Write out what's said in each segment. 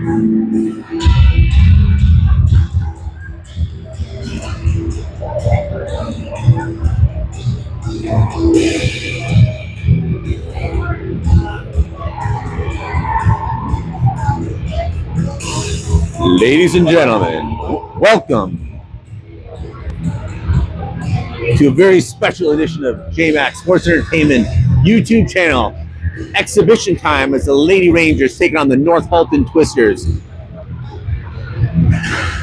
Ladies and gentlemen, welcome to a very special edition of JMAC Sports Entertainment YouTube channel. Exhibition time as the Lady Rangers taking on the North Halton Twisters.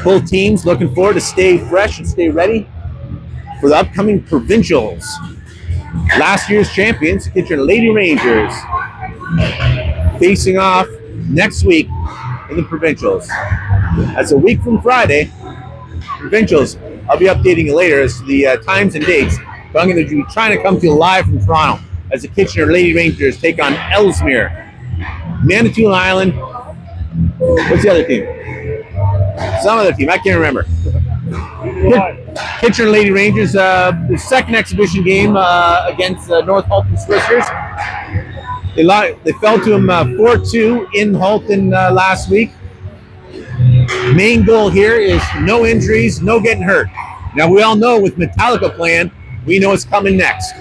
Both teams looking forward to stay fresh and stay ready for the upcoming provincials. Last year's champions, the Kitchener Lady Rangers, facing off next week in the provincials. That's a week from Friday. Provincials, I'll be updating you later as to the times and dates, but I'm going to be trying to come to you live from Toronto as the Kitchener Lady Rangers take on Ellesmere. Manitoulin Island. What's the other team? Some other team, I can't remember. Kitchener Lady Rangers, the second exhibition game against North Halton Twisters. They fell to them 4-2 in Halton last week. Main goal here is no injuries, no getting hurt. Now we all know with Metallica playing, we know it's coming next.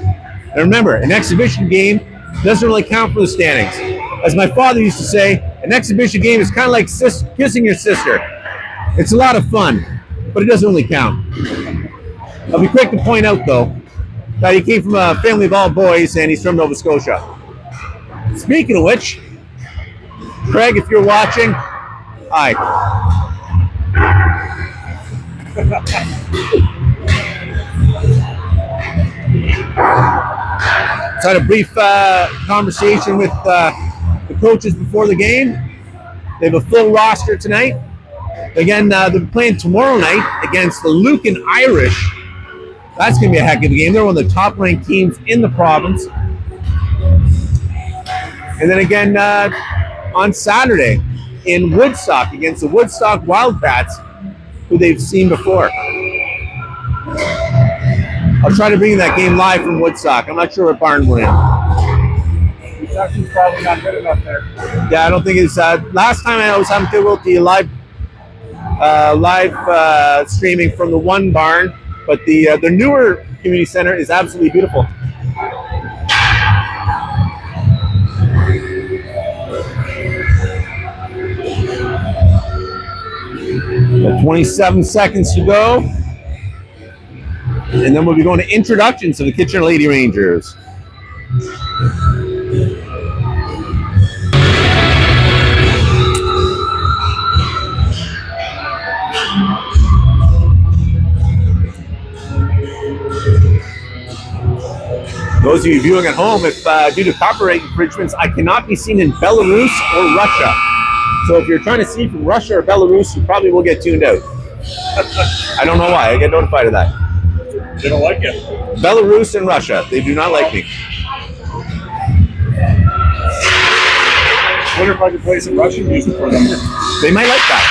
And remember, an exhibition game doesn't really count for the standings. As my father used to say, an exhibition game is kind of like kissing your sister. It's a lot of fun, but it doesn't really count. I'll be quick to point out, though, that he came from a family of all boys and he's from Nova Scotia. Speaking of which, Craig, if you're watching, hi. So I had a brief conversation with the coaches before the game. They have a full roster tonight. Again, they're playing tomorrow night against the Lucan Irish. That's going to be a heck of a game. They're one of the top-ranked teams in the province. And then again, on Saturday in Woodstock against the Woodstock Wildcats, who they've seen before. I'll try to bring you that game live from Woodstock. I'm not sure what barn we're in. Reception's probably not good enough there. Yeah, I don't think it's. Last time I was having difficulty live streaming from the one barn, but the newer community center is absolutely beautiful. Got 27 seconds to go. And then we'll be going to introductions to the Kitchener Lady Rangers. Those of you viewing at home, if due to copyright infringements, I cannot be seen in Belarus or Russia. So if you're trying to see from Russia or Belarus, you probably will get tuned out. I don't know why. I get notified of that. They don't like it. Belarus and Russia. They do not like me. I wonder if I could play some Russian music for them. They might like that.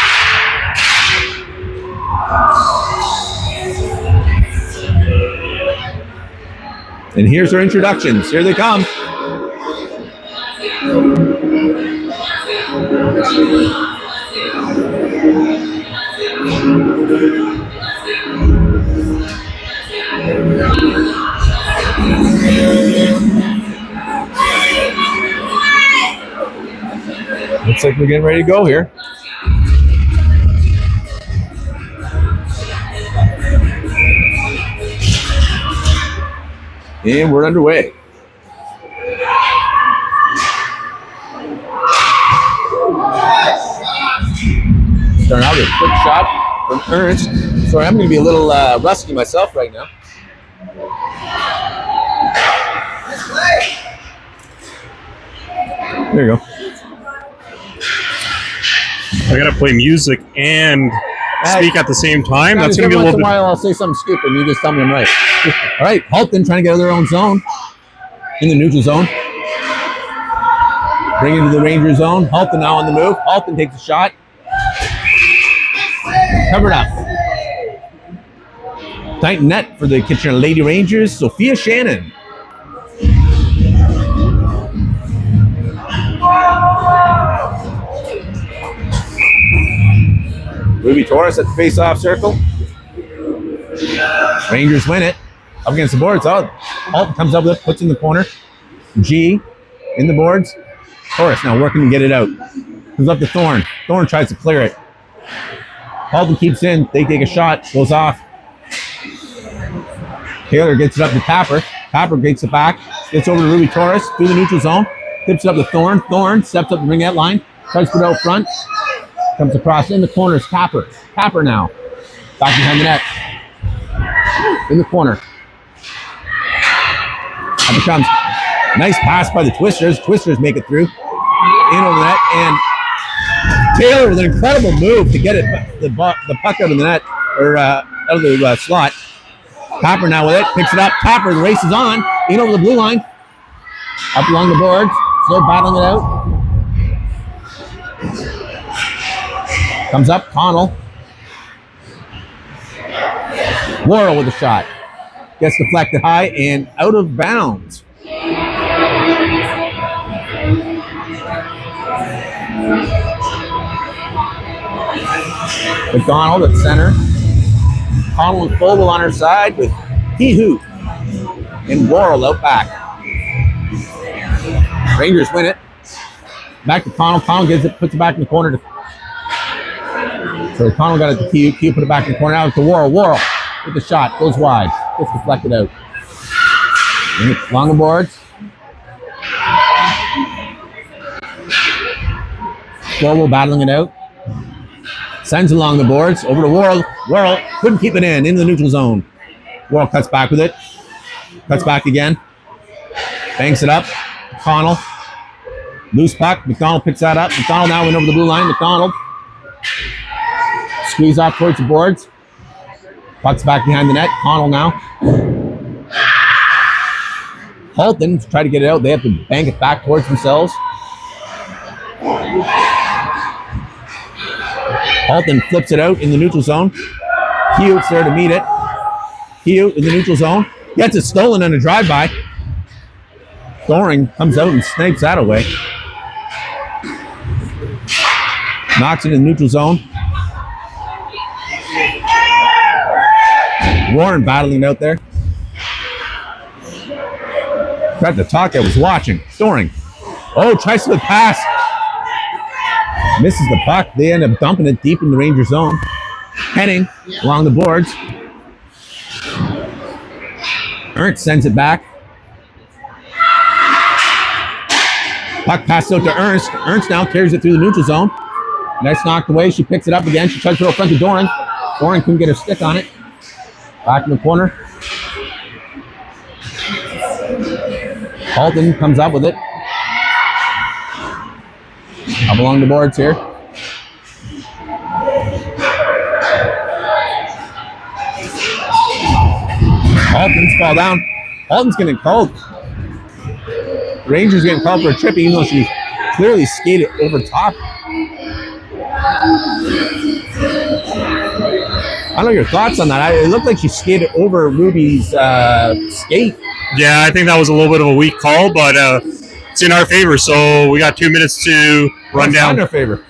And here's our introductions. Here they come. Looks like we're getting ready to go here. And we're underway. Starting out with a quick shot from Ernst. Sorry, I'm going to be a little rusty myself right now. There you go. I gotta play music and speak at the same time. That's gonna be a little bit. Once in a while, I'll say something stupid, and you just tell me I'm right. All right, Halton trying to get out of their own zone, in the neutral zone. Bring into the Ranger zone. Halton now on the move. Halton takes a shot. Covered up. Tight net for the Kitchener Lady Rangers. Sophia Shannon. Ruby Torres at the face-off circle. Rangers win it. Up against the boards. Halton comes up with it, puts in the corner. G in the boards. Torres now working to get it out. Comes up to Thorne. Thorne tries to clear it. Halton keeps in. They take a shot. Goes off. Taylor gets it up to Tapper. Tapper gets it back. Gets over to Ruby Torres through the neutral zone. Tips it up to Thorne. Thorne steps up the ringette line. Tries to put it out front. Comes across in the corner is Tapper. Tapper now. Back behind the net. In the corner. Up it comes. Nice pass by the Twisters. Twisters make it through. In over the net. And Taylor with an incredible move to get it the puck out of the net. Or out of the slot. Tapper now with it. Picks it up. Tapper, the race is on. In over the blue line. Up along the boards. Still battling it out. Comes up. Connell. Laurel with a shot. Gets deflected high and out of bounds. McDonald at center. Connell and Fogel on her side with He-Hoo and Laurel out back. Rangers win it. Back to Connell. Connell gives it, puts it back in the corner. So Connell got it to Q. Q put it back in the corner. Now to Laurel. Laurel with the shot. Goes wide. Gets deflected out. Along the boards. Fogel battling it out. Sends along the boards. Over to Worrell. Worrell couldn't keep it in the neutral zone. Worrell cuts back with it. Cuts back again. Banks it up. McDonald. Loose puck. McDonald picks that up. McDonald now went over the blue line. McDonald. Squeeze off towards the boards. Puck's back behind the net. Connell now. Halton to try to get it out. They have to bank it back towards themselves. Halton flips it out in the neutral zone. Hewitt's there to meet it. Hewitt in the neutral zone. Gets it stolen on a drive-by. Thoring comes out and snipes that away. Knocks it in the neutral zone. Warren battling out there. Tried to talk, I was watching. Thoring. Oh, tries to pass. Misses the puck. They end up dumping it deep in the Ranger zone. Henning along the boards. Ernst sends it back. Puck passed out to Ernst. Ernst now carries it through the neutral zone. Nice knocked away. She picks it up again. She tries to throw it front to Doran. Doran couldn't get her stick on it. Back in the corner. Halton comes up with it. Up along the boards here. Halton's fall down. Halton's getting called. Rangers getting called for a trip even though she clearly skated over top. I don't know your thoughts on that. It looked like she skated over Ruby's skate. Yeah, I think that was a little bit of a weak call, but it's in our favor. So we got 2 minutes to run down. In our favor.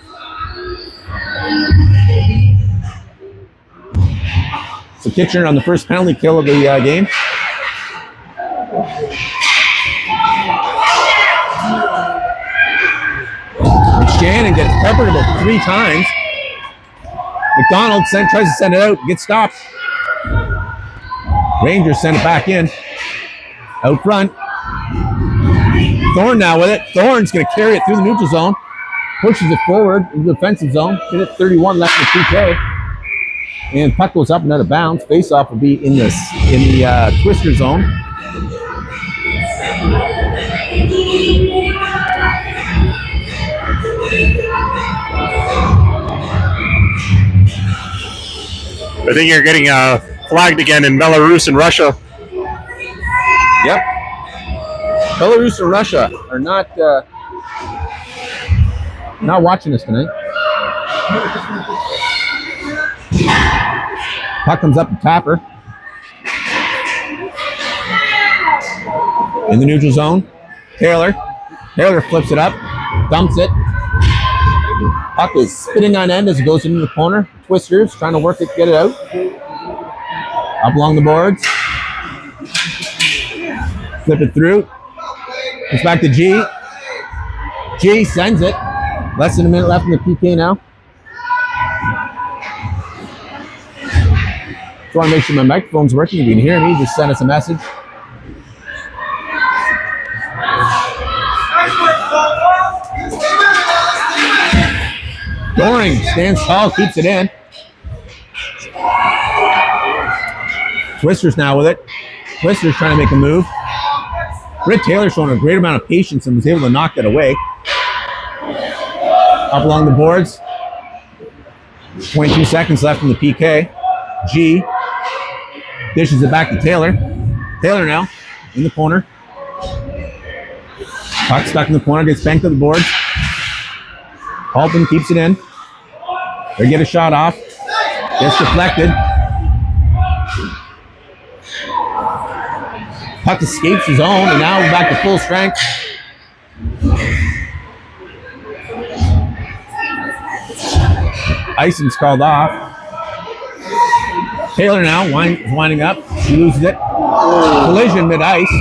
So Kitchener on the first penalty kill of the game. Shannon gets peppered about 3 times. McDonald tries to send it out, gets stopped. Rangers send it back in. Out front. Thorne now with it. Thorne's going to carry it through the neutral zone. Pushes it forward into the defensive zone. Hit it 31 left in the PK. And puck goes up and out of bounds. Face-off will be in the Twister zone. I think you're getting flagged again in Belarus and Russia. Yep. Belarus and Russia are not watching us tonight. Puck comes up to Tapper. In the neutral zone. Taylor. Taylor flips it up. Dumps it. Puck is spinning on end as it goes into the corner. Twisters trying to work it, get it out. Up along the boards. Flip it through. It's back to G. G sends it. Less than a minute left in the PK now. Just want to make sure my microphone's working. If you can hear me, just send us a message. Doring stands tall, keeps it in. Twister's now with it. Twister's trying to make a move. Britt Taylor showing a great amount of patience and was able to knock that away. Up along the boards. 22 seconds left in the PK. G dishes it back to Taylor. Taylor now in the corner. Puck stuck in the corner, gets banked to the boards. Halton keeps it in. They get a shot off. Gets deflected. Puck escapes his own, and now we're back to full strength. Icing's called off. Taylor now winding up. She loses it. Collision mid-ice.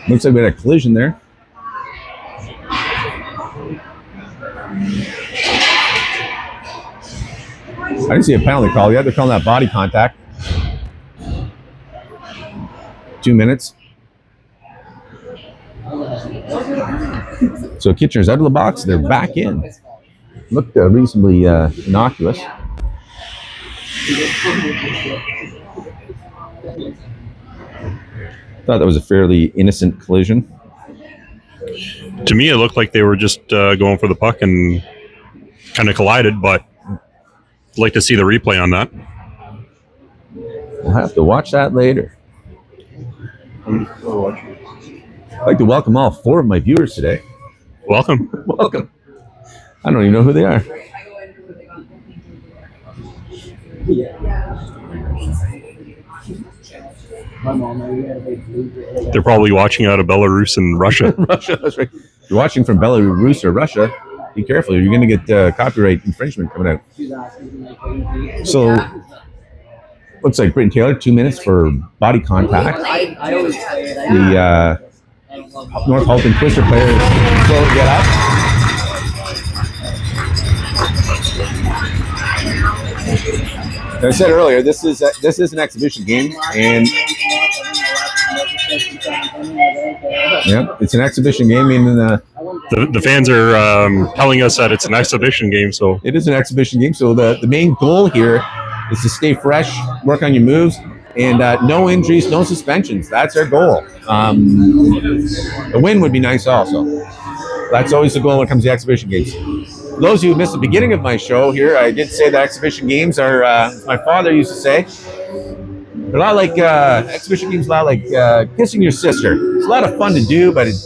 Looks like we had a collision there. I didn't see a penalty call yet. They're calling that body contact. 2 minutes. So Kitchener's out of the box. They're back in. Looked reasonably innocuous. Thought that was a fairly innocent collision. To me, it looked like they were just going for the puck and kind of collided, but I'd like to see the replay on that. We'll have to watch that later. I'd like to welcome all 4 of my viewers today. Welcome. Welcome. I don't even know who they are. They're probably watching out of Belarus and Russia. Russia, that's right. If you're watching from Belarus or Russia, be careful. You're going to get copyright infringement coming out. So, looks like Britt Taylor, 2 minutes for body contact. The North Halton Twister player is slow to get up. As I said earlier, this is an exhibition game, and yeah, it's an exhibition game. And the fans are telling us that it's an exhibition game, so it is an exhibition game. So the main goal here is to stay fresh, work on your moves, and no injuries, no suspensions. That's our goal. A win would be nice also. That's always the goal when it comes to exhibition games. For those of you who missed the beginning of my show here, I did say that exhibition games are, as my father used to say, they're a lot like, exhibition games, a lot like kissing your sister. It's a lot of fun to do, but it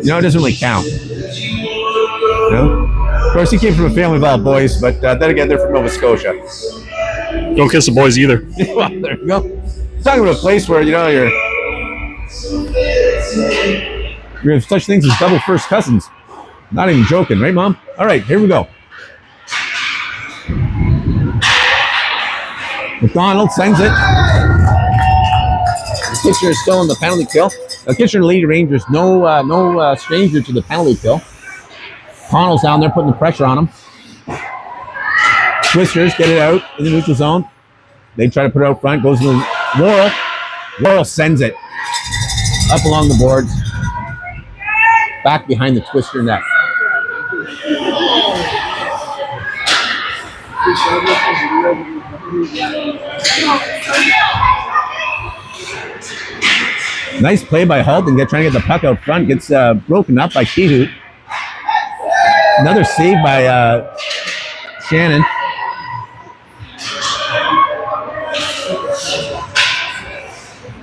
doesn't really count. You know? Of course, he came from a family of all boys, but then again, they're from Nova Scotia. Don't kiss the boys either. Well, there you go. I'm talking about a place where, you're have such things as double first cousins. Not even joking, right, Mom? All right, here we go. McDonald sends it. Kitchener is still in the penalty kill. Now, Kitchener lead Rangers, no stranger to the penalty kill. Connell's down there putting the pressure on him. Twisters get it out in the neutral zone. They try to put it out front, goes to Laurel. Laurel sends it up along the boards. Back behind the Twister net. Nice play by Halton, trying to get the puck out front. Gets broken up by Kihut. Another save by Shannon.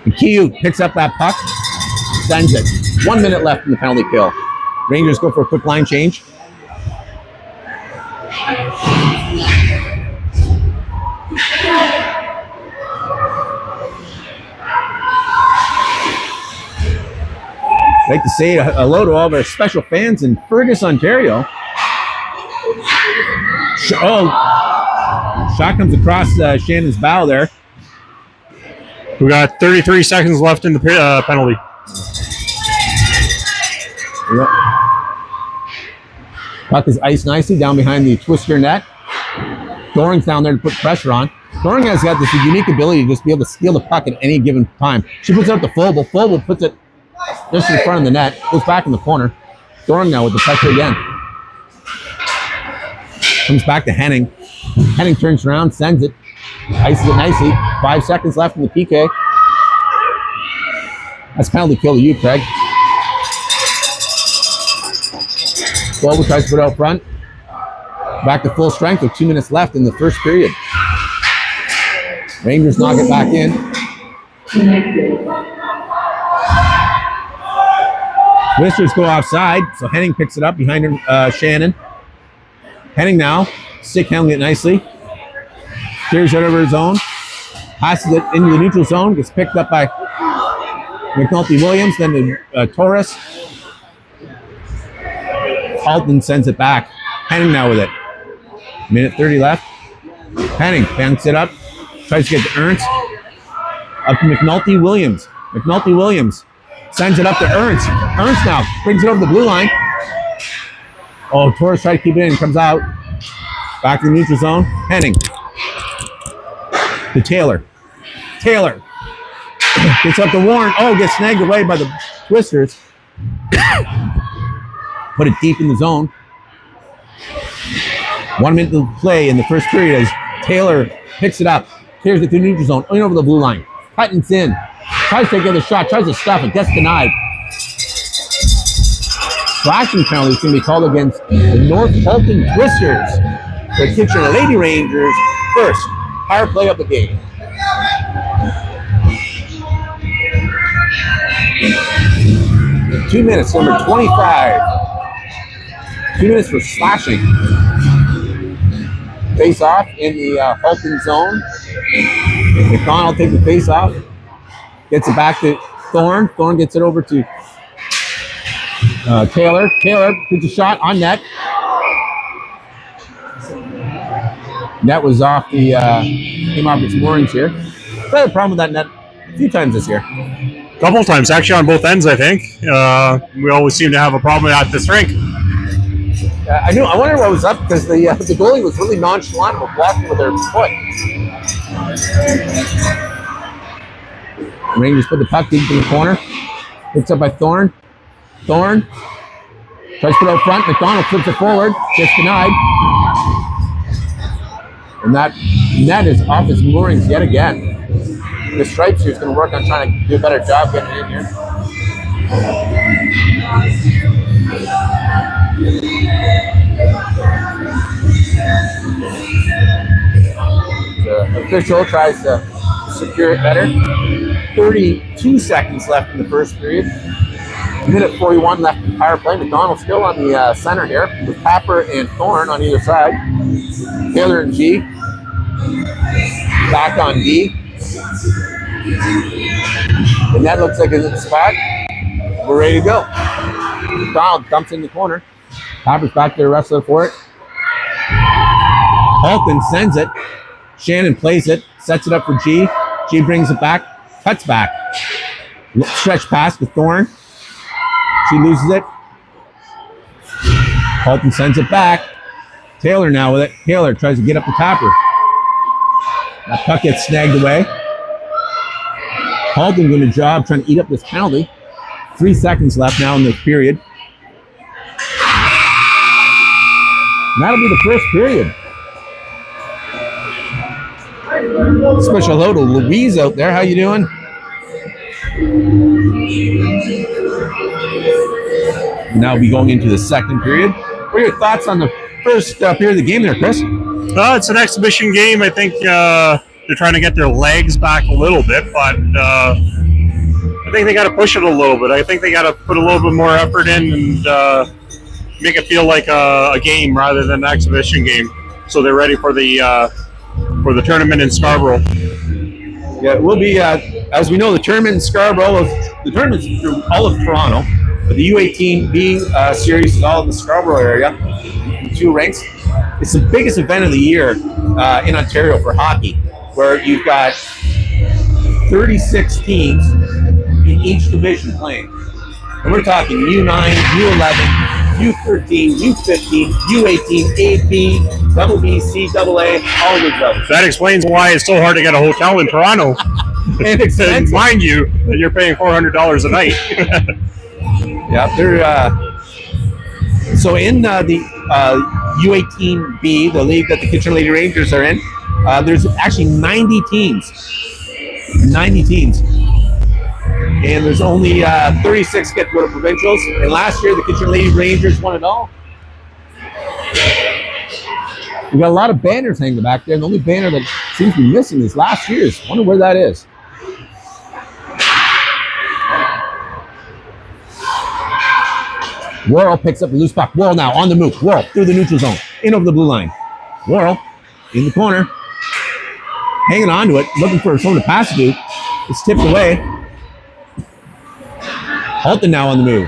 And Kihut picks up that puck, sends it. 1 minute left in the penalty kill. Rangers go for a quick line change. I'd like to say hello to all of our special fans in Fergus, Ontario. Shot comes across Shannon's bow there. We got 33 seconds left in the penalty. Yep. Puck is iced nicely down behind the Twister net. Doring's down there to put pressure on. Doring has got this unique ability to just be able to steal the puck at any given time. She puts it up to Foble. Foble puts it just in front of the net. Goes back in the corner. Doring now with the pressure again. Comes back to Henning. Henning turns around, sends it. Ices it nicely. 5 seconds left in the PK. That's penalty kill to you, Craig. Foble tries to put it out front. Back to full strength with 2 minutes left in the first period. Rangers knock it back in. Whisters go offside, so Henning picks it up behind Shannon. Henning now, stick handling it nicely. Clears it over his zone. Passes it into the neutral zone, gets picked up by McNulty Williams, then to Torres. Halton sends it back. Henning now with it. Minute 30 left. Henning banks it up. Tries to get to Ernst. Up to McNulty Williams. McNulty Williams sends it up to Ernst. Ernst now brings it over the blue line. Oh, Torres tried to keep it in. Comes out. Back to the neutral zone. Henning. To Taylor. Taylor. Gets up to Warren. Oh, gets snagged away by the Twisters. Put it deep in the zone. 1 minute to play in the first period as Taylor picks it up. Clears it to the neutral zone. In over the blue line. Huttons in. Tries to get the shot. Tries to stuff it. Gets denied. Slashing penalty is going to be called against the North Halton Twisters. The Kitchener Lady Rangers first. Power play of the game. Two minutes, number 25. 2 minutes for slashing. Face off in the Halton zone. McDonald takes the face off. Gets it back to Thorne. Thorne gets it over to Taylor. Taylor puts a shot on net. Net was off the came off its moorings here. I've had a problem with that net a few times this year. Couple times, actually, on both ends, I think. We always seem to have a problem at this rink. I knew. I wonder what was up because the goalie was really nonchalant about blocking with their foot. Rangers put the puck deep in the corner. Picked up by Thorne. Thorne tries to put it out front. McDonald flips it forward. Gets denied. And that net is off its moorings yet again. The Stripes here is going to work on trying to do a better job getting it in here. The official tries to secure it better. 32 seconds left in the first period. Minute 41 left in power play. McDonald still on the center here with Papper and Thorne on either side. Taylor and G. Back on D. And that looks like it's in the spot. We're ready to go. McDonald dumps in the corner. Papper's back there wrestling for it. Halton sends it. Shannon plays it. Sets it up for G. G brings it back. Cuts back. Stretch pass to Thorne. She loses it. Halton sends it back. Taylor now with it. Taylor tries to get up the Tapper. That puck gets snagged away. Halton doing a job trying to eat up this penalty. 3 seconds left now in the period. And that'll be the first period. Special hello to Louise out there. How you doing? Now we'll be going into the second period. What are your thoughts on the first period of the game there, Chris? It's an exhibition game. I think they're trying to get their legs back a little bit, but I think they got to push it a little bit. I think they got to put a little bit more effort in and make it feel like a game rather than an exhibition game, so they're ready for the tournament in Scarborough. Yeah, it will be, as we know, the tournament in Scarborough, the tournament's through all of Toronto. But the U18B series is all in the Scarborough area, 2 rinks. It's the biggest event of the year in Ontario for hockey, where you've got 36 teams in each division playing. And we're talking U9, U11, U13, U15, U18, A, B, double B, C, double A, all those levels. That explains why it's so hard to get a hotel in Toronto. And expensive. Mind you, that you're paying $400 a night. Yeah, they're so in the U18B, the league that the Kitchener Lady Rangers are in. There's actually 90 teams. 90 teams. And there's only 36 get to go to provincials. And last year, the Kitchener Lady Rangers won it all. We got a lot of banners hanging back there. And the only banner that seems to be missing is last year's. I wonder where that is. Worrell picks up the loose puck. Worrell now on the move. Worrell through the neutral zone. In over the blue line. Worrell in the corner. Hanging on to it. Looking for someone to pass it to. It's tipped away. Halton now on the move.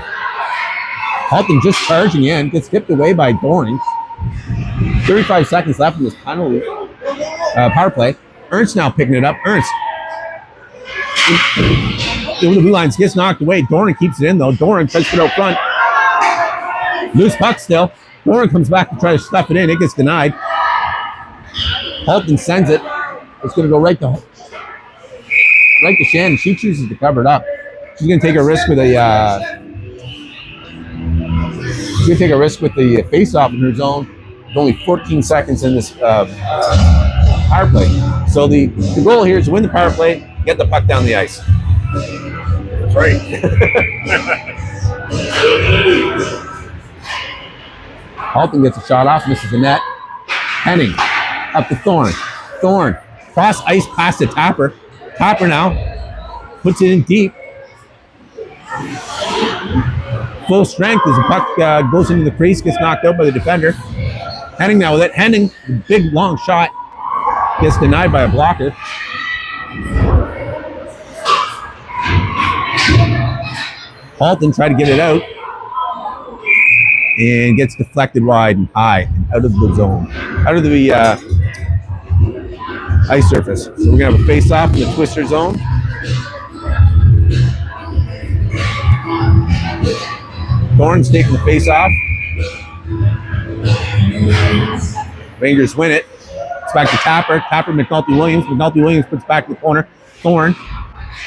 Halton just charging in. Gets tipped away by Doring. 35 seconds left in this penalty power play. Ernst now picking it up. Ernst. Over the blue lines. Gets knocked away. Doring keeps it in though. Doring tries to put it out front. Loose puck still. Doran comes back to try to stuff it in. It gets denied. Halton sends it. It's going to go right to Shannon. She chooses to cover it up. She's going to take a risk with the face-off in her zone. With only 14 seconds in this power play. So the goal here is to win the power play, get the puck down the ice. That's right. Halton gets a shot off, misses the net. Henning up to Thorne. Thorne cross ice past the Tapper. Tapper now puts it in deep. Full strength as the puck goes into the crease, gets knocked out by the defender. Henning now with it. Henning, the big long shot, gets denied by a blocker. Halton tried to get it out. And gets deflected wide and high and out of the zone, out of the ice surface. So we're gonna have a face-off in the twister zone. Thorne's taking the face-off. Rangers win it. It's back to Tapper. Tapper, McNulty Williams. McNulty Williams puts back in the corner. Thorne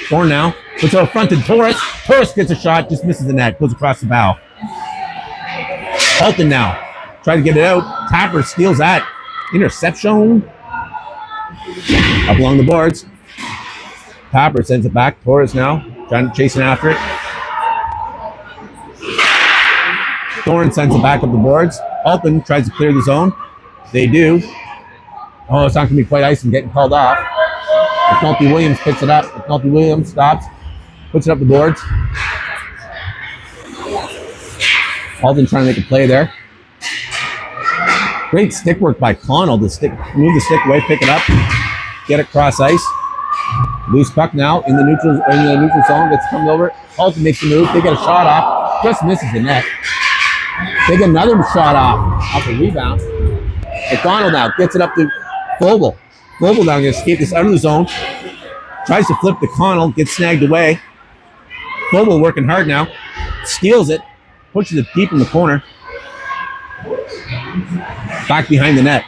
now puts it out front to Torres. Torres gets a shot, just misses the net, goes across the bow. Halton now, try to get it out. Tapper steals that. Interception. Up along the boards. Tapper sends it back. Torres now, chasing after it. Thorne sends it back up the boards. Halton tries to clear the zone. They do. Oh, it's not going to be quite ice and getting called off. McNulty Williams picks it up. McNulty Williams stops, puts it up the boards. Halton trying to make a play there. Great stick work by Connell to move the stick away, pick it up, get it cross ice. Loose puck now in the neutral zone. Gets coming over. Halton makes the move. They get a shot off. Just misses the net. They get another shot off a rebound. McDonald now gets it up to Vogel. Vogel now going to escape this out of the zone. Tries to flip to Connell. Gets snagged away. Vogel working hard now. Steals it. Pushes it deep in the corner. Back behind the net.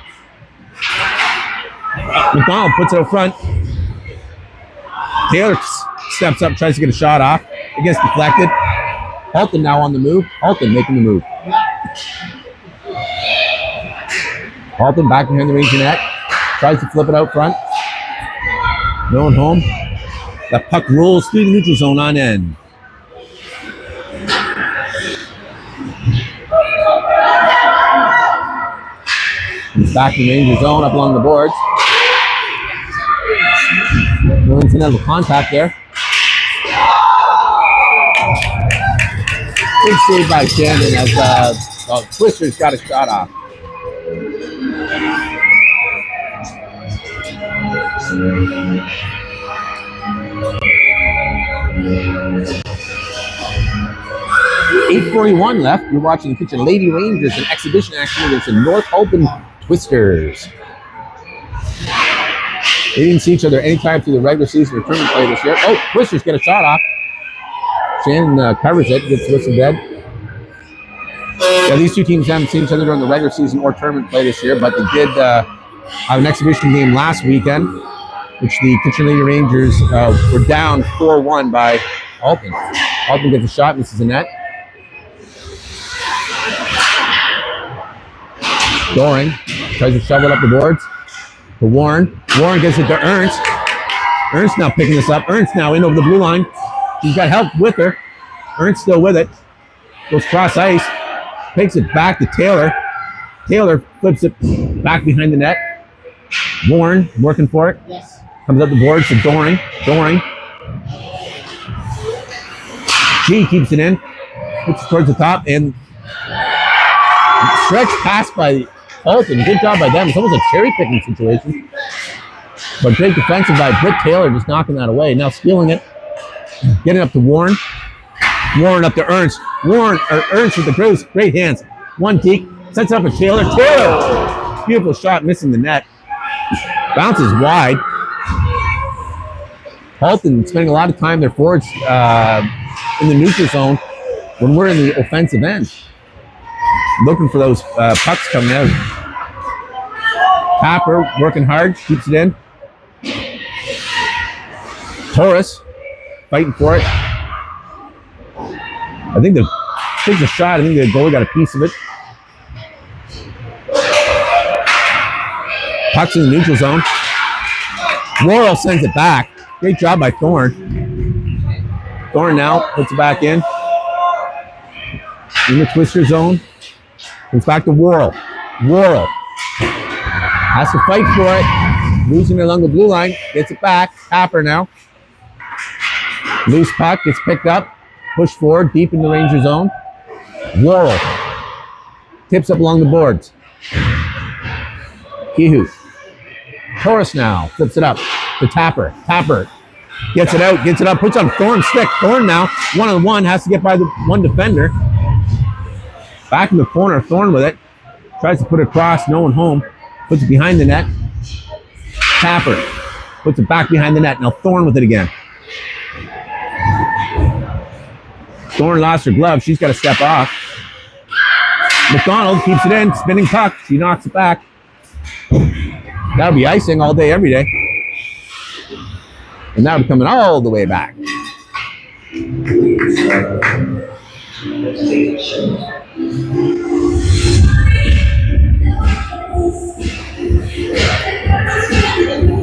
McDonald puts it out front. Taylor steps up, tries to get a shot off. It gets deflected. Halton now on the move. Halton making the move. Halton back behind the Ranger net. Tries to flip it out front. No one home. That puck rolls through the neutral zone on end. He's back in the Ranger zone up along the boards. Millington has a contact there. Big save by Shannon as Twister's got a shot off. 8:41 left. You're watching the Kitchen Lady Rangers in exhibition action against the North Halton Twisters. They didn't see each other anytime through the regular season or tournament play this year. Oh, Twisters get a shot off. Shannon covers it, gets whistled dead. Yeah, these two teams haven't seen each other during the regular season or tournament play this year, but they did have an exhibition game last weekend, which the Kitchen Lady Rangers were down 4-1 by Halton. Halton gets a shot, misses the net. Doring tries to shovel up the boards to Warren. Warren gets it to Ernst. Ernst now picking this up. Ernst now in over the blue line. She's got help with her. Ernst still with it. Goes cross ice. Takes it back to Taylor. Taylor flips it back behind the net. Warren working for it. Yes. Comes up the boards to Doring. Doring. G keeps it in. Puts it towards the top and stretch pass by Halton. Good job by them. It's almost a cherry picking situation. But great defensive by Britt Taylor, just knocking that away. Now stealing it. Getting up to Warren. Warren up to Ernst. Ernst with the great hands. One deke. Sets up for Taylor. Taylor! Beautiful shot, missing the net. Bounces wide. Halton spending a lot of time, their forwards in the neutral zone when we're in the offensive end. Looking for those pucks coming out. Tapper working hard, keeps it in. Torres fighting for it. I think takes a shot. I think the goalie got a piece of it. Pucks in the neutral zone. Worrell sends it back. Great job by Thorne. Thorne now puts it back in the twister zone. It's back to Worrell. Worrell has to fight for it. Losing it along the blue line. Gets it back. Tapper now. Loose puck gets picked up. Pushed forward deep in the Ranger zone. Worrell tips up along the boards. Kehoe. Torres now flips it up to Tapper. Tapper gets it out, gets it up, puts on Thorne's stick. Thorne now, one-on-one, has to get by the one defender. Back in the corner, Thorne with it. Tries to put it across, no one home. Puts it behind the net. Tapper puts it back behind the net. Now Thorne with it again. Thorne lost her glove. She's got to step off. McDonald keeps it in, spinning puck. She knocks it back. That'll be icing all day, every day. And now we're coming all the way back. You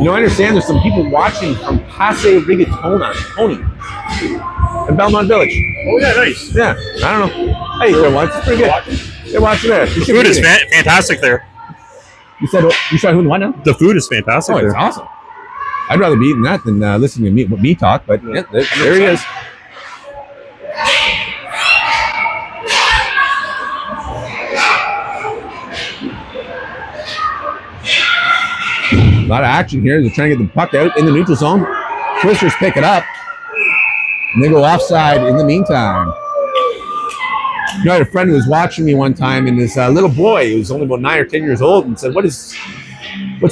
know, I understand there's some people watching from Passe Rigatoni in Belmont Village. Oh, yeah, nice. Yeah, I don't know. Hey, they're watching. It's pretty good. They're watching there. The food is fantastic there. You said you shot who and what now? The food is fantastic. Oh, it's awesome. I'd rather be eating that than listening to me talk, but yeah, there he is. A lot of action here. They're trying to get the puck out in the neutral zone. Twisters pick it up, and they go offside in the meantime. You know, I had a friend who was watching me one time, and this little boy, who was only about 9 or 10 years old, and said, what's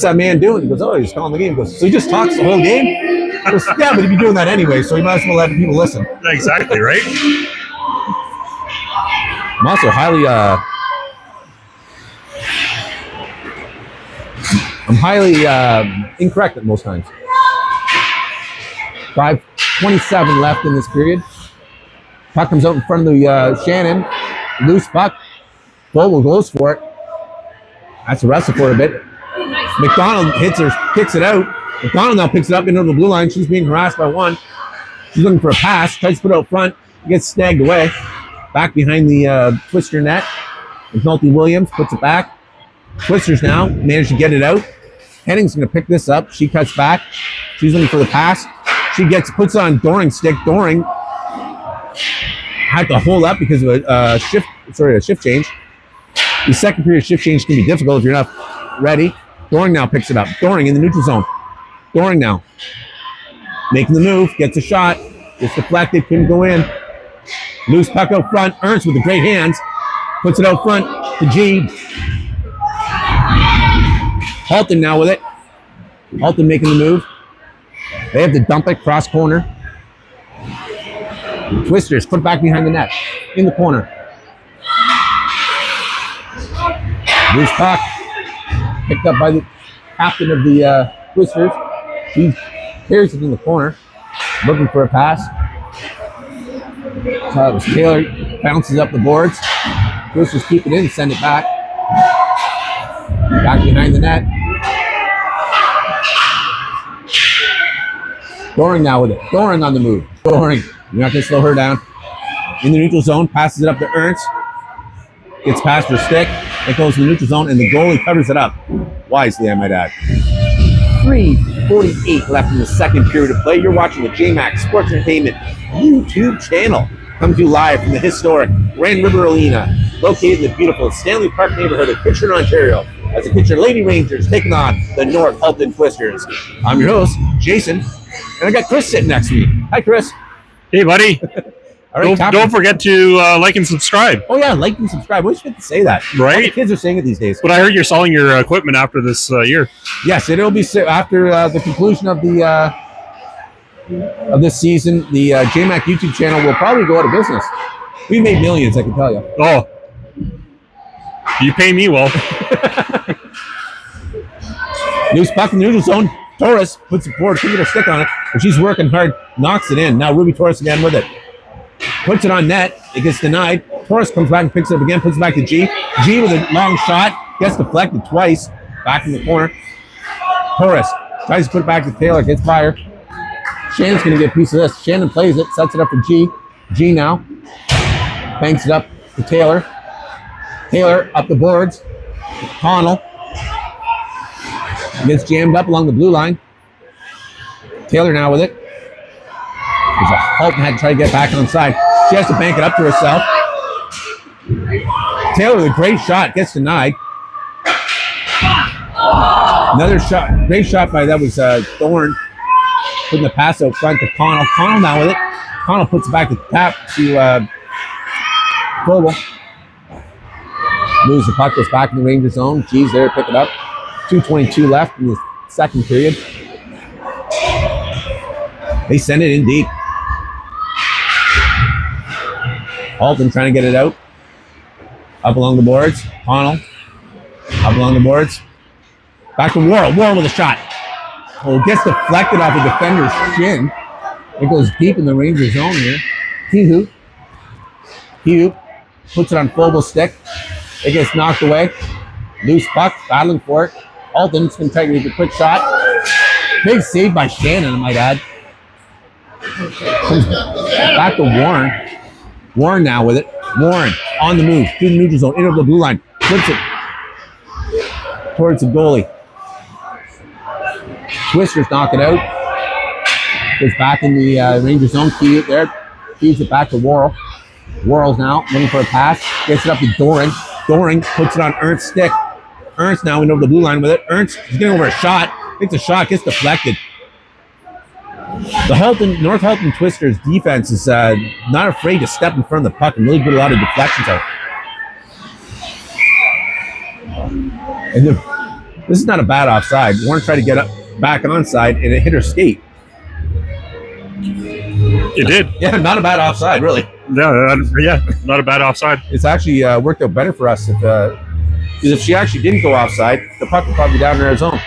that man doing? He goes, oh, he's calling the game. He goes, so he just talks the whole game? I goes, yeah, but he'd be doing that anyway, so he might as well let people listen. Exactly, right? I'm also highly incorrect at most times. 5:27 left in this period. Puck comes out in front of the Shannon. Loose puck. Vogel goes for it. That's a wrestle for it a bit. McDonald hits her, kicks it out. McDonald now picks it up into the blue line. She's being harassed by one. She's looking for a pass. Tries to put it out front. Gets snagged away. Back behind the Twister net. McNulty Williams puts it back. Twisters now manage to get it out. Henning's going to pick this up. She cuts back. She's looking for the pass. She puts on Doring's stick. Doring had to hold up because of a shift change. The second period shift change can be difficult if you're not ready. Doring now picks it up. Doring in the neutral zone. Doring now making the move, gets a shot. It's deflected, couldn't go in. Loose puck out front. Ernst with the great hands. Puts it out front to G. Halton now with it. Halton making the move. They have to dump it cross corner. Twisters put back behind the net. In the corner. Loose puck. Picked up by the captain of the Twisters. He carries it in the corner. Looking for a pass. So it was Taylor. Bounces up the boards. Twisters keep it in, send it back. Back behind the net. Doring now with it. Doring on the move. Doring. You're not going to slow her down. In the neutral zone. Passes it up to Ernst. Gets past her stick. It goes to the neutral zone, and the goalie covers it up. Wisely, I might add. 3:48 left in the second period of play. You're watching the JMac Sports Entertainment YouTube channel. Come to you live from the historic Grand River Arena, located in the beautiful Stanley Park neighborhood of Kitchener, Ontario, as the Kitchener Lady Rangers taking on the North Halton Twisters. I'm your host, Jason, and I got Chris sitting next to me. Hi, Chris. Hey, buddy. All right, don't forget to like and subscribe. Oh, yeah, like and subscribe. We should say that. Right? All the kids are saying it these days. But I heard you're selling your equipment after this year. Yes, it'll be after the conclusion of the of this season. The JMac YouTube channel will probably go out of business. We made millions, I can tell you. Oh, you pay me well. Loose puck in the neutral zone. Torres puts it forward, picking a stick on it, but she's working hard, knocks it in. Now Ruby Torres again with it. Puts it on net. It gets denied. Torres comes back and picks it up again. Puts it back to G. G with a long shot. Gets deflected twice. Back in the corner. Torres tries to put it back to Taylor. Gets by her. Shannon's going to get a piece of this. Shannon plays it. Sets it up for G. G now. Banks it up to Taylor. Taylor up the boards. Connell. Gets jammed up along the blue line. Taylor now with it. Halton had to try to get back on side. She has to bank it up to herself. Taylor with a great shot. Gets denied. Another shot. Great shot by that was Thorne. Putting the pass out front to Connell. Connell now with it. Connell puts it back to tap to Vogel. Moves the puck, goes back in the Ranger zone. G's there to pick it up. 2:22 left in the second period. They send it in deep. Halton trying to get it out. Up along the boards. Connell. Up along the boards. Back to Worrell. Worrell with a shot. Oh, gets deflected off the defender's shin. It goes deep in the Ranger zone here. He hoop. Puts it on Fogel's stick. It gets knocked away. Loose puck. Battling for it. Halton's going to try to make a quick shot. Big save by Shannon, I might add. Back to Warren. Warren now with it. Warren on the move. Through the neutral zone. Into the blue line. Flips it towards the goalie. Twisters knock it out. Goes back in the Ranger zone. Key it there. Keys it back to Worrell. Worrell's now looking for a pass. Gets it up to Doring. Doring puts it on Ernst's stick. Ernst now went over the blue line with it. Ernst is getting over a shot. Takes a shot. Gets deflected. The North Halton Twisters defense is not afraid to step in front of the puck and really put a lot of deflections out. And this is not a bad offside. Warren tried to get up back onside and it hit her skate. It did. Yeah, not a bad offside, really. Yeah, not a bad offside. It's actually worked out better for us because if she actually didn't go offside, the puck would probably be down in our zone.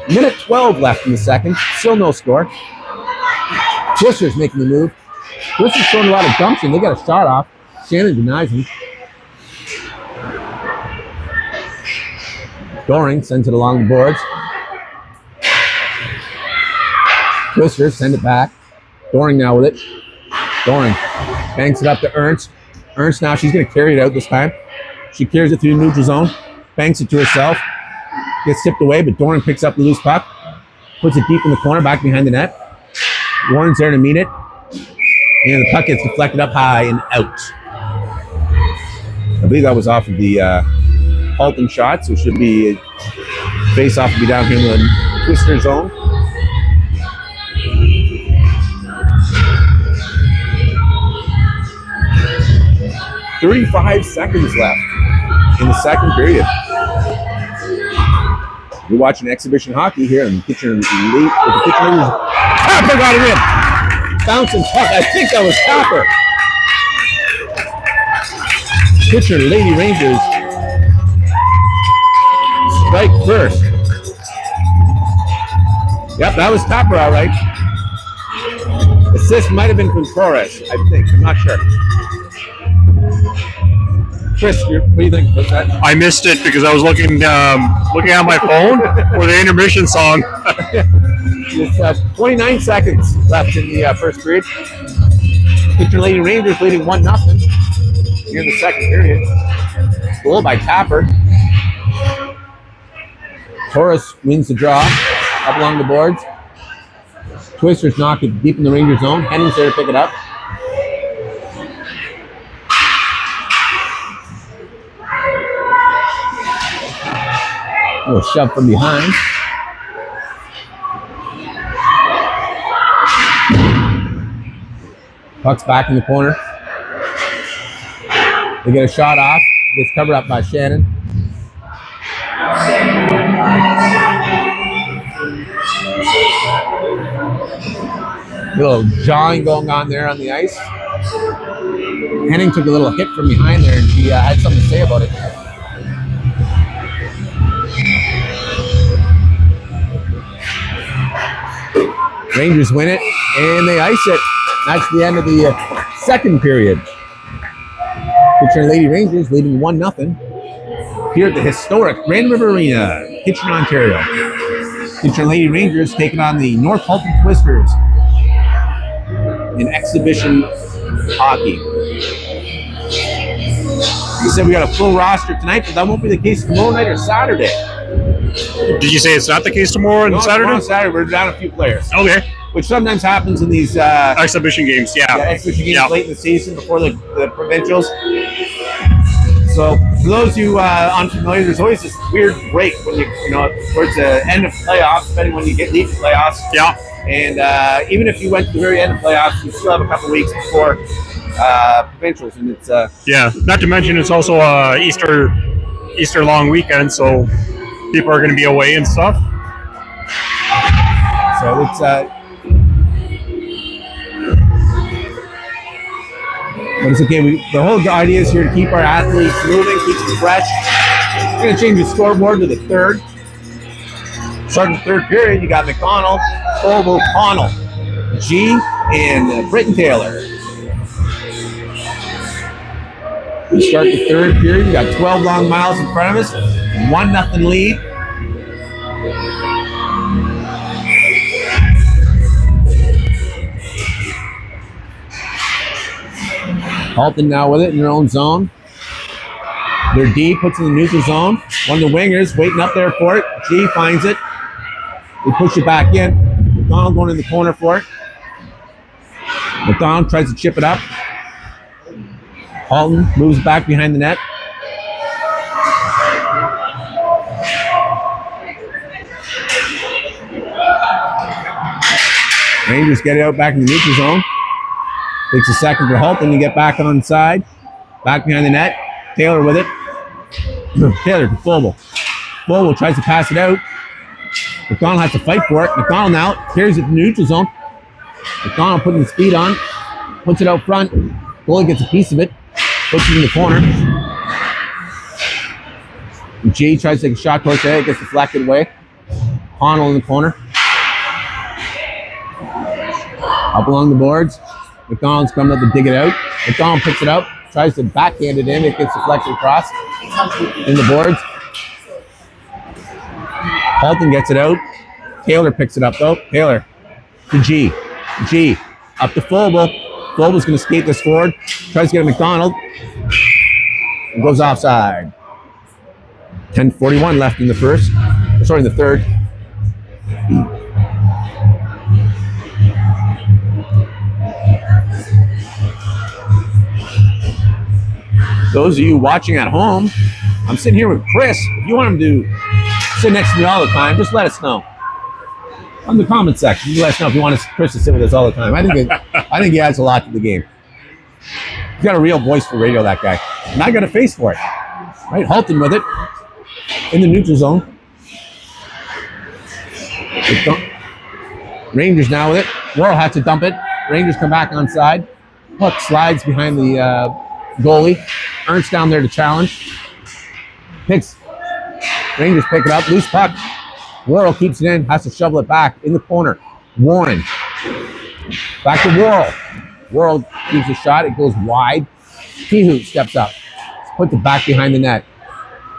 Minute 12 left in the second. Still no score. Twisters making the move. Twisters showing a lot of gumption. They got a shot off. Shannon denies him. Doring sends it along the boards. Twisters send it back. Doring now with it. Doring banks it up to Ernst. Ernst now, she's going to carry it out this time. She carries it through the neutral zone. Banks it to herself. Gets tipped away, but Doring picks up the loose puck. Puts it deep in the corner, back behind the net. Warren's there to meet it. And the puck gets deflected up high and out. I believe that was off of the Halton shot, so it should be face-off to be down here in the Twister zone. 35 seconds left in the second period. You're watching exhibition hockey here in Kitchener Late. The Kitchener Rangers. Tapper got it in. Bouncing puck. I think that was Tapper. Kitchener Lady Rangers strike first. Yep, that was Tapper, all right. Assist might have been from Torres, I think. I'm not sure. Chris, what do you think about that? I missed it because I was looking at my phone for the intermission song. It's 29 seconds left in the first period. Kitchener Lady Rangers leading 1-0 here in the second period. Goal by Tapper. Torres wins the draw up along the boards. Twisters knock it deep in the Ranger zone. Henning's there to pick it up. A little shove from behind. Puck's back in the corner. They get a shot off. Gets covered up by Shannon. A little jawing going on there on the ice. Henning took a little hit from behind there, and she had something to say about it. Rangers win it, and they ice it. That's the end of the second period. Kitchener Lady Rangers leading 1-0 here at the historic Grand River Arena, Kitchener, Ontario. Kitchener Lady Rangers taking on the North Halton Twisters in exhibition hockey. You said we got a full roster tonight, but that won't be the case tomorrow night or Saturday. Did you say it's not the case tomorrow and Saturday? Tomorrow and Saturday, we're down a few players. Okay. Which sometimes happens in these exhibition games, exhibition games late in the season before the provincials. So for those of you unfamiliar, there's always this weird break when you towards the end of playoffs, depending when you leave the playoffs. Yeah. And even if you went to the very end of playoffs, you still have a couple weeks before provincials, and it's Not to mention it's also Easter long weekend, so people are going to be away and stuff. So it's but it's okay. The whole idea is here to keep our athletes moving, keep them fresh. We're going to change the scoreboard to the third. Starting the third period, you got McDonald, Colville, Connell, G, and Britton Taylor. We start the third period. We got 12 long miles in front of us. 1-0 lead. Halton now with it in their own zone. Their D puts in the neutral zone. One of the wingers waiting up there for it. G finds it. They push it back in. McDonald going in the corner for it. McDonald tries to chip it up. Halton moves back behind the net. Rangers get it out back in the neutral zone. Takes a second for Halton to get back on side. Back behind the net. Taylor with it. Taylor to Fobel. Fobel tries to pass it out. McDonald has to fight for it. McDonald now carries it to the neutral zone. McDonald putting the speed on. Puts it out front. Goalie gets a piece of it. Puts it in the corner. Jay tries to take a shot towards the head. Gets deflected away. Connell in the corner. Up along the boards. McDonald's coming up to dig it out. McDonald picks it up, tries to backhand it in. It gets deflected across in the boards. Halton gets it out. Taylor picks it up though. Taylor to G. G up to Fobel. Fobel's going to skate this forward. Tries to get a McDonald. And goes offside. 10:41 left in the third. Those of you watching at home, I'm sitting here with Chris. If you want him to sit next to me all the time, just let us know. On the comment section, you let us know if you want Chris to sit with us all the time. I think he adds a lot to the game. He's got a real voice for radio, that guy. And I got a face for it. Right, Halton with it in the neutral zone. Rangers now with it. Worrell has to dump it. Rangers come back onside. Puck slides behind the goalie. Ernst down there to challenge. Rangers pick it up. Loose puck. Worrell keeps it in. Has to shovel it back in the corner. Warren. Back to Worrell. Worrell gives a shot. It goes wide. Kehoe steps up. Puts it back behind the net.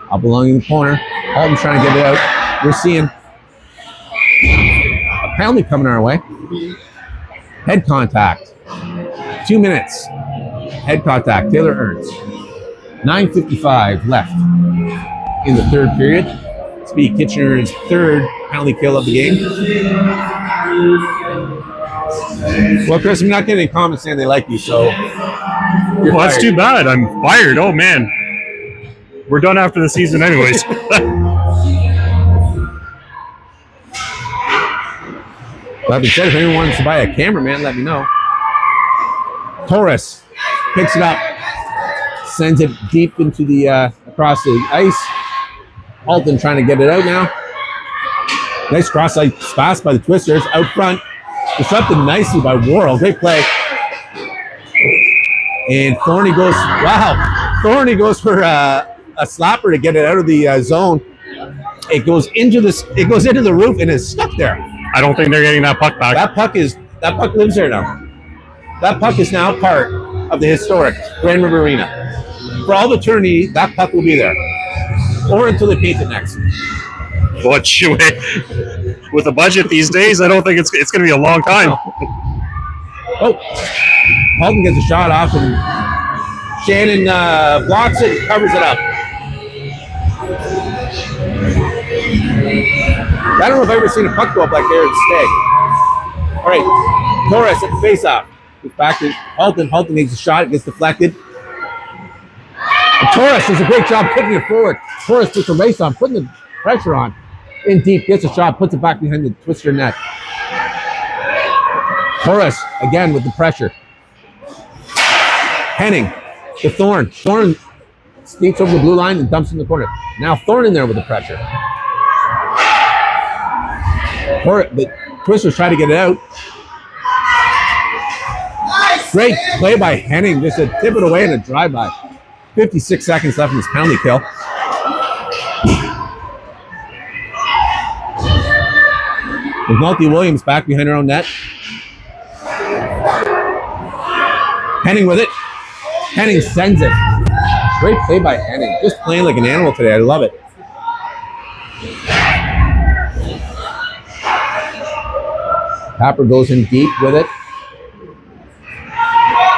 Up along in the corner. Halton's trying to get it out. We're seeing a penalty coming our way. Head contact. 2 minutes. Head contact. Taylor Ernst. 9:55 left in the third period. Speedy Kitchener's third penalty kill of the game. Well, Chris, I'm not getting any comments saying they like you, so. Well, that's too bad. I'm fired. Oh, man. We're done after the season, anyways. That being said, if anyone wants to buy a cameraman, let me know. Torres picks it up, sends it deep into the across the ice. Halton trying to get it out now. Nice cross ice pass by the Twisters out front. Disrupted nicely by Worrell. Great play. And Thorny goes, wow. Thorny goes for a slapper to get it out of the zone. It goes into the roof and is stuck there. I don't think they're getting that puck back. That puck lives there now. That puck is now part of the historic Grand River Arena. For all eternity, that puck will be there. Or until they paint it next. With the budget these days, I don't think it's going to be a long time. Oh, Halton gets a shot off and Shannon blocks it and covers it up. I don't know if I've ever seen a puck go up like there and stay. All right, Torres at the face-off. Gets back to Halton. Halton makes a shot. It gets deflected. And Torres does a great job putting it forward. Torres puts the race on, putting the pressure on. In deep, gets a shot, puts it back behind the Twister net. Torres, again with the pressure. Henning to Thorne. Thorne skates over the blue line and dumps in the corner. Now Thorne in there with the pressure. The Twisters try to get it out. Great play by Henning. Just a tip it away and a drive-by. 56 seconds left in this penalty kill. McNulty Williams back behind her own net. Henning with it. Henning sends it. Great play by Henning. Just playing like an animal today. I love it. Tapper goes in deep with it.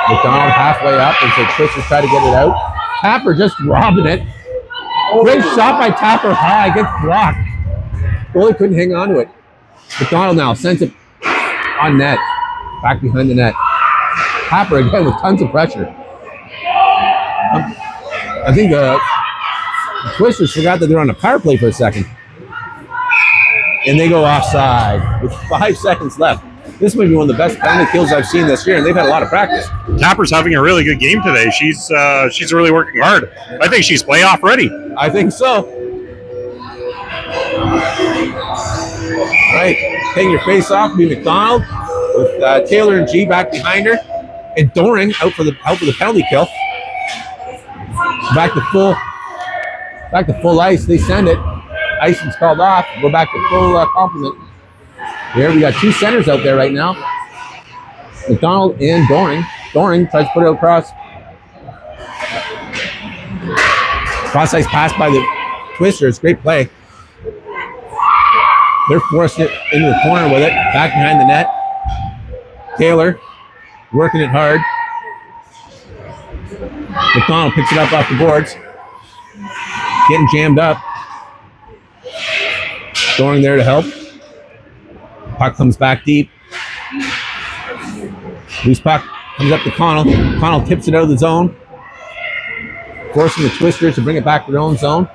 McDonald halfway up as the Twisters try to get it out. Tapper just robbing it. Great shot by Tapper high. Gets blocked. Goalie couldn't hang on to it. McDonald now sends it on net. Back behind the net. Tapper again with tons of pressure. I think the Twisters forgot that they're on a power play for a second. And they go offside with 5 seconds left. This might be one of the best penalty kills I've seen this year, and they've had a lot of practice. Tapper's having a really good game today. She's really working hard. I think she's playoff ready. I think so. Right, taking your face off, be McDonald with Taylor and G back behind her, and Doring out for the help of the penalty kill. Back to full ice. They send it. Icing's called off. We're back to full complement. Here we got two centers out there right now. McDonald and Doring. Doring tries to put it across. Cross ice pass by the Twisters. Great play. They're forcing it into the corner with it. Back behind the net. Taylor working it hard. McDonald picks it up off the boards. Getting jammed up. Doring there to help. Puck comes back deep. Loose puck comes up to Connell. Connell tips it out of the zone. Forcing the Twisters to bring it back to their own zone.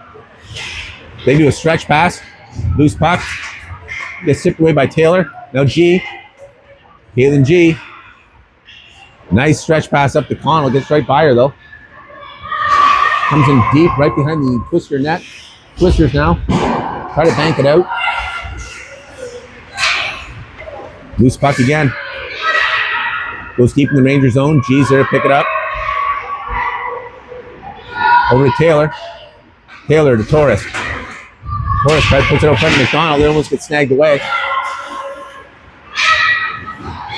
They do a stretch pass. Loose puck. Gets tipped away by Taylor. Now G. Caitlin G. Nice stretch pass up to Connell. Gets right by her, though. Comes in deep, right behind the Twister net. Twisters now. Try to bank it out. Loose puck again. Goes deep in the Ranger zone. G's there to pick it up. Over to Taylor. Taylor to Torres. Torres puts it out front of McDonald. It almost gets snagged away.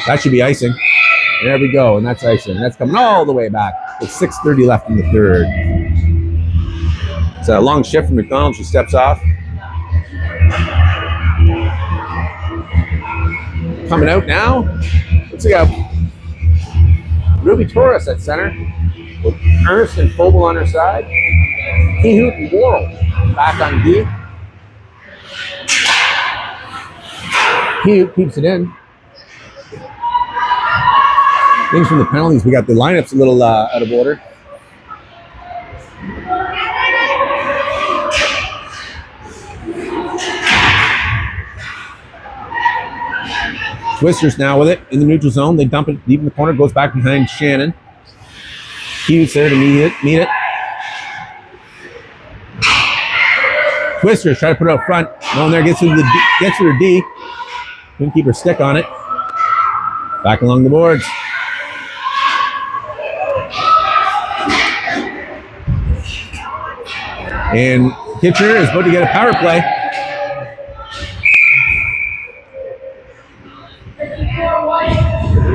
That should be icing. There we go, and that's icing. That's coming all the way back. With 6:30 left in the third. It's a long shift from McDonald. She steps off. Coming out now. Let's see Ruby Torres at center. With Ernst and Fogel on her side. Kehoot and Worrell back on D. Kehoot keeps it in. Things from the penalties. We got the lineups a little out of order. Twisters now with it in the neutral zone. They dump it deep in the corner. Goes back behind Shannon. Hughes there to meet it. Twisters try to put it out front. No one there gets to her D. Couldn't keep her stick on it. Back along the boards. And Kitchener is about to get a power play.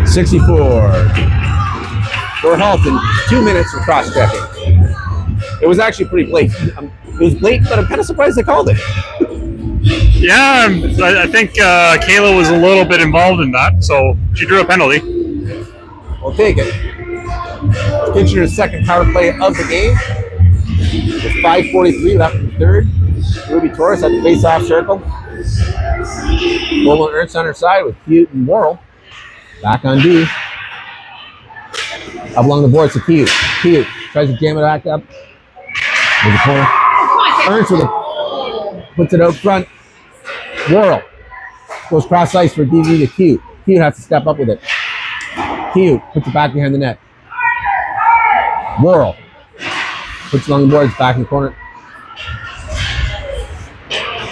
.64 for Halton. 2 minutes for cross-checking. It was actually pretty blatant. It was blatant, but I'm kind of surprised they called it. Yeah, I think Kayla was a little bit involved in that, so she drew a penalty. We'll take it. Kitchener's second power play of the game. With 5:43 left in the third. Ruby Torres at the face-off circle. Global Ernst on her side with Kehoot and Worrell. Back on D. Up along the boards to Kehoot. Kehoot tries to jam it back up. There's a corner. Ernst puts it out front. Worrell goes cross ice for DV to Kehoot. Kehoot has to step up with it. Kehoot puts it back behind the net. Worrell puts it along the boards, back in the corner.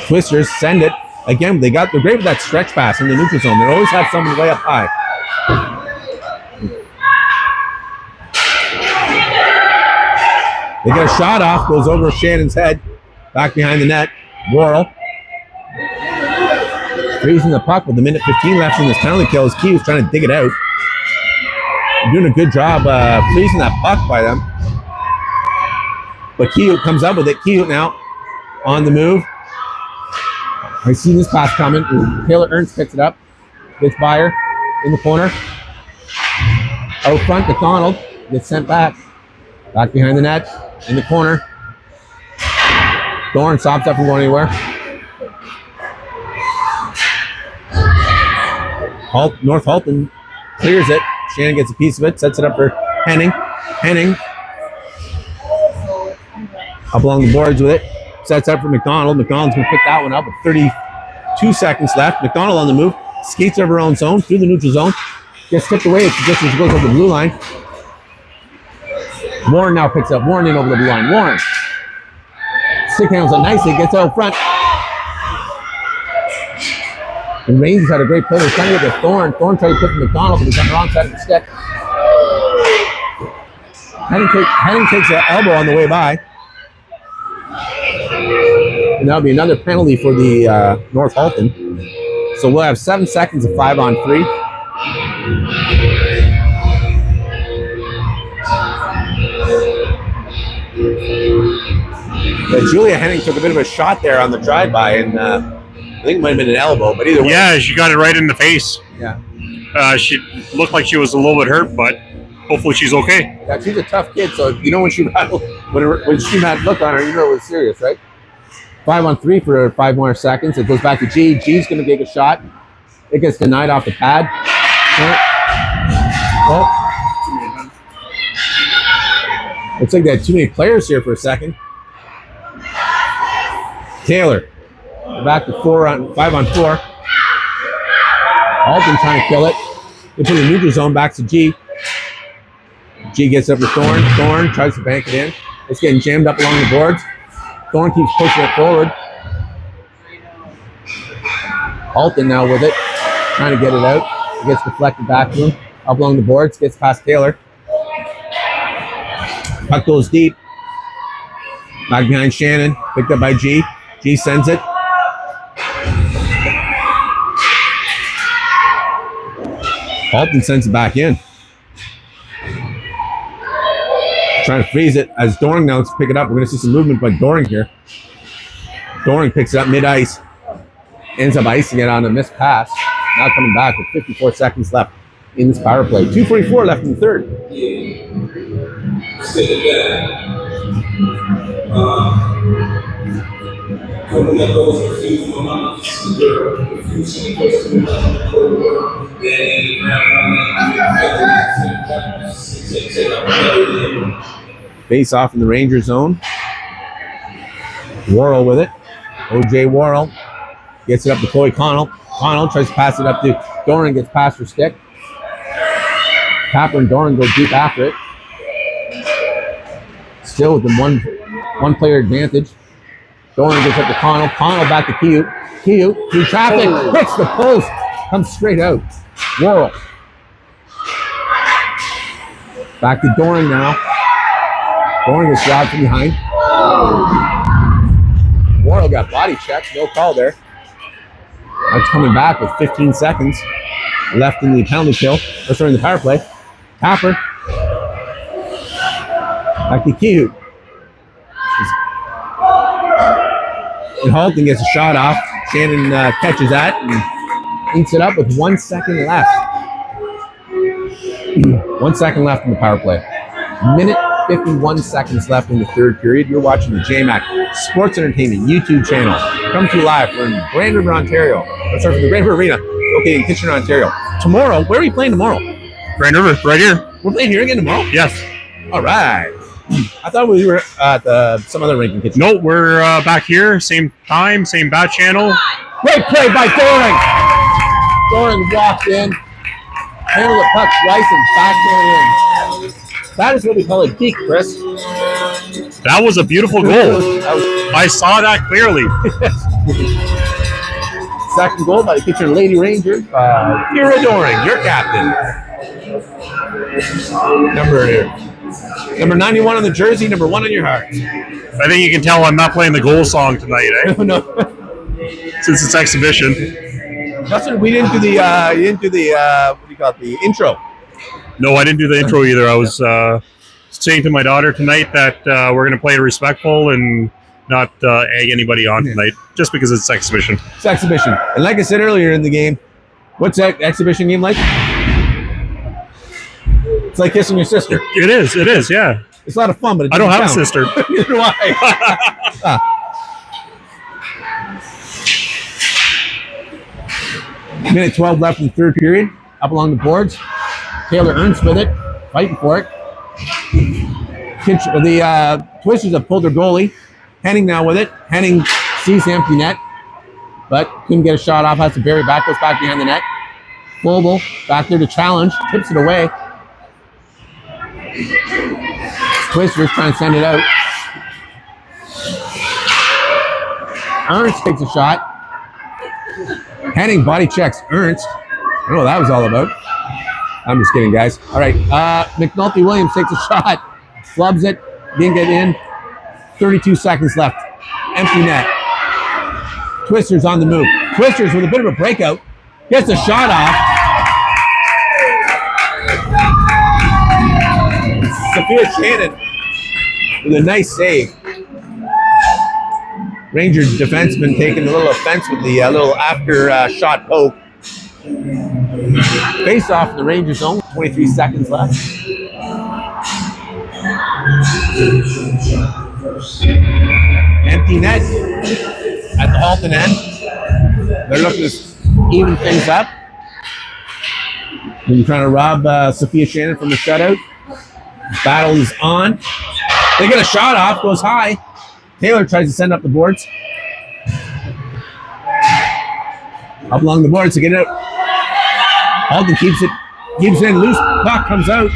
Twisters send it. Again, they're great with that stretch pass in the neutral zone. They always have someone way up high. They get a shot off, goes over Shannon's head, back behind the net. Worrell freezing the puck with a minute 15 left in this penalty kill as Key was trying to dig it out. They're doing a good job freezing that puck by them. But Kehoot comes up with it. Kehoot now on the move. I see this pass coming. Taylor Ernst picks it up. Gets by her in the corner. Out front, McDonald gets sent back. Back behind the net. In the corner. Dorn stops up from going anywhere. North Halton clears it. Shannon gets a piece of it. Sets it up for Henning. Henning up along the boards with it. Sets up for McDonald. McDonald's going to pick that one up with 32 seconds left. McDonald on the move. Skates over her own zone. Through the neutral zone. Gets tipped away. Just as she goes over the blue line. Warren now picks up. Warren in over the blue line. Warren. Stick handles it nicely. Gets out front. And Rangers had a great play. They're trying to get to Thorne. Thorne tried to put McDonald, but he's on the wrong side of the stick. Henning takes an elbow on the way by. And that'll be another penalty for the North Halton. So we'll have 7 seconds of 5-on-3. Julia Henning took a bit of a shot there on the drive-by, and I think it might have been an elbow, but either way. Yeah, she got it right in the face. Yeah. She looked like she was a little bit hurt, but hopefully she's okay. Yeah, she's a tough kid, so you know when she rattled, when she had look on her, you know it was serious, right? 5-on-3 for 5 more seconds. It goes back to G. G's going to take a shot. It gets denied off the pad. Oh. Looks like they had too many players here for a second. Taylor back to 5-on-4. Halton trying to kill it. They put the neutral zone back to G. G gets up to Thorne. Thorne tries to bank it in. It's getting jammed up along the boards. Thorne keeps pushing it forward. Halton now with it, trying to get it out. It gets deflected back to him. Up along the boards, gets past Taylor. Puck goes deep. Back behind Shannon, picked up by G. G sends it. Halton sends it back in. Trying to freeze it as Doring now to pick it up. We're going to see some movement by Doring here. Doring picks it up mid-ice. Ends up icing it on a missed pass. Now coming back with 54 seconds left in this power play. 2:44 left in the third. Face off in the Ranger zone. Worrell with it. OJ Worrell gets it up to Chloe Connell. Connell tries to pass it up to Doran, gets past her stick. Tapper and Doran go deep after it. Still with the one player advantage. Doran gets up to Connell. Connell back to Kiyu. Kiyu through traffic, hits the post, comes straight out. Worrell. Back to Doran now. Doran gets robbed from behind. Worrell got body checked, no call there. That's coming back with 15 seconds left in the penalty kill. Let's start in the power play. Tapper. Back to Kiyu. And Halton gets a shot off. Shannon catches that and eats it up with 1 second left. 1 second left in the power play. Minute 51 seconds left in the third period. You're watching the JMAC Sports Entertainment YouTube channel. Come to you live from Grand River, Ontario. Let's start from the Grand River Arena, located in Kitchener, Ontario. Tomorrow, where are we playing tomorrow? Grand River, right here. We're playing here again tomorrow? Yes. All right. I thought we were at some other rink in Kitchener. No, we're back here. Same time, same bat channel. Great play by Doring. Doring walked in, handled the puck twice, and backed it in. That is what we call a deke, Chris. That was a beautiful goal. I saw that clearly. Second goal by the Kitchener Lady Rangers. Kira Doring, your captain. Number 91 on the jersey, number 1 on your heart. I think you can tell I'm not playing the goal song tonight, eh? No. Since it's exhibition. Justin, we didn't do the what do you call it, the intro. No, I didn't do the intro either. I was saying to my daughter tonight that we're going to play it respectful and not egg anybody on tonight, just because it's exhibition. It's exhibition. And like I said earlier in the game, what's that exhibition game like? It's like kissing your sister. It is, yeah. It's a lot of fun, but I don't have a sister. Neither do I. Minute 12 left in the third period. Up along the boards. Taylor Ernst with it. Fighting for it. The Twisters have pulled their goalie. Henning now with it. Henning sees the empty net, but couldn't get a shot off. Has to bury back. Goes back behind the net. Vogel back there to challenge. Tips it away. Twisters trying to send it out. Ernst takes a shot. Henning body checks Ernst. I don't know what that was all about. I'm just kidding, guys. All right. McNulty Williams takes a shot. Flubs it. Didn't get in. 32 seconds left. Empty net. Twisters on the move. Twisters with a bit of a breakout. Gets a shot off. Sophia Shannon with a nice save. Ranger defenseman taking a little offense with the little after shot poke. Face off in the Ranger zone. 23 seconds left. Empty net at the Halton end. They're looking to even things up. They're trying to rob Sophia Shannon from the shutout. Battle is on. They get a shot off, goes high. Taylor tries to send up the boards. Up along the boards to get it out. Halton keeps it in loose. Puck comes out.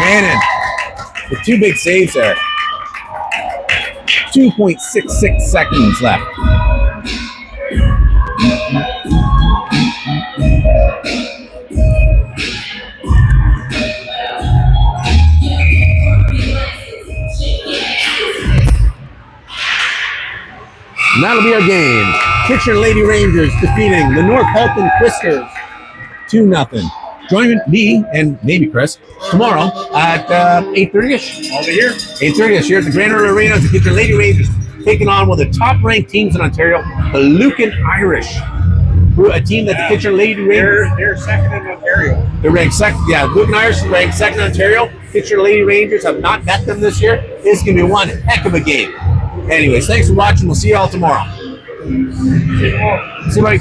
Shannon with 2 big saves there. 2.66 seconds left. And that'll be our game. Kitchener Lady Rangers defeating the North Halton Twisters 2-0. Join me and maybe Chris tomorrow at 8:30ish. I'll be here. 8:30ish here at the Grand Ole Arena. The Kitchener Lady Rangers taking on one of the top-ranked teams in Ontario, the Lucan Irish. A team that the Kitchener Lady Rangers. They're second in Ontario. They're ranked second. Yeah, Lucan Irish is ranked second in Ontario. Kitchener Lady Rangers have not met them this year. It's going to be one heck of a game. Anyways, thanks for watching. We'll see you all tomorrow. See you, buddy.